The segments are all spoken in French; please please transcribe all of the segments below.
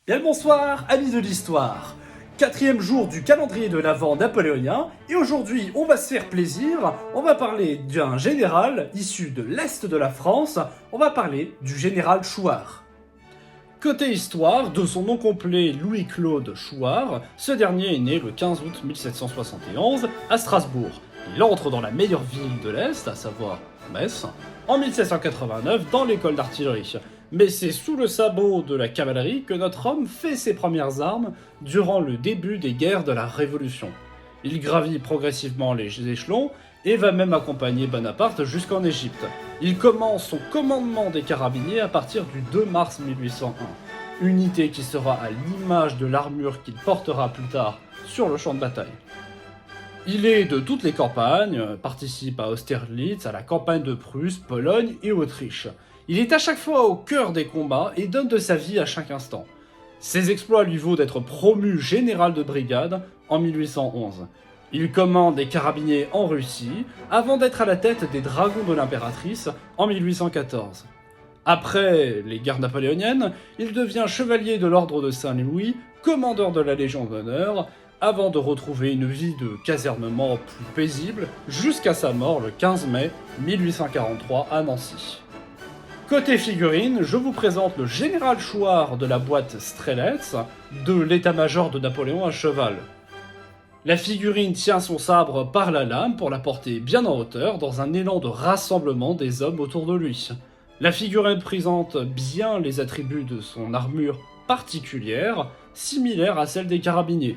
Bien le bonsoir, amis de l'histoire. Quatrième jour du calendrier de l'Avent napoléonien, et aujourd'hui on va se faire plaisir, on va parler d'un général issu de l'Est de la France, on va parler du général Chouart. Côté histoire, de son nom complet Louis-Claude Chouart, ce dernier est né le 15 août 1771 à Strasbourg. Il entre dans la meilleure ville de l'Est, à savoir Metz, en 1789 dans l'école d'artillerie. Mais c'est sous le sabot de la cavalerie que notre homme fait ses premières armes durant le début des guerres de la Révolution. Il gravit progressivement les échelons et va même accompagner Bonaparte jusqu'en Égypte. Il commence son commandement des carabiniers à partir du 2 mars 1801, unité qui sera à l'image de l'armure qu'il portera plus tard sur le champ de bataille. Il est de toutes les campagnes, participe à Austerlitz, à la campagne de Prusse, Pologne et Autriche. Il est à chaque fois au cœur des combats et donne de sa vie à chaque instant. Ses exploits lui vaut d'être promu général de brigade en 1811. Il commande des carabiniers en Russie avant d'être à la tête des dragons de l'impératrice en 1814. Après les guerres napoléoniennes, il devient chevalier de l'ordre de Saint-Louis, commandeur de la Légion d'honneur, avant de retrouver une vie de casernement plus paisible jusqu'à sa mort le 15 mai 1843 à Nancy. Côté figurine, je vous présente le général Chouart de la boîte Strelets de l'état-major de Napoléon à cheval. La figurine tient son sabre par la lame pour la porter bien en hauteur dans un élan de rassemblement des hommes autour de lui. La figurine présente bien les attributs de son armure particulière, similaire à celle des carabiniers.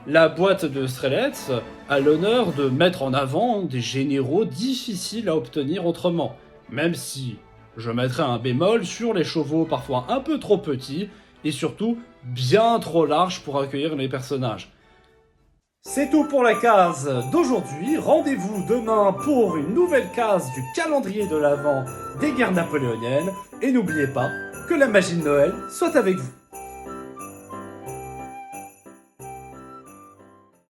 La boîte de Strelets a l'honneur de mettre en avant des généraux difficiles à obtenir autrement, même si je mettrai un bémol sur les chevaux parfois un peu trop petits et surtout bien trop larges pour accueillir les personnages. C'est tout pour la case d'aujourd'hui, rendez-vous demain pour une nouvelle case du calendrier de l'Avent des guerres napoléoniennes, et n'oubliez pas que la magie de Noël soit avec vous.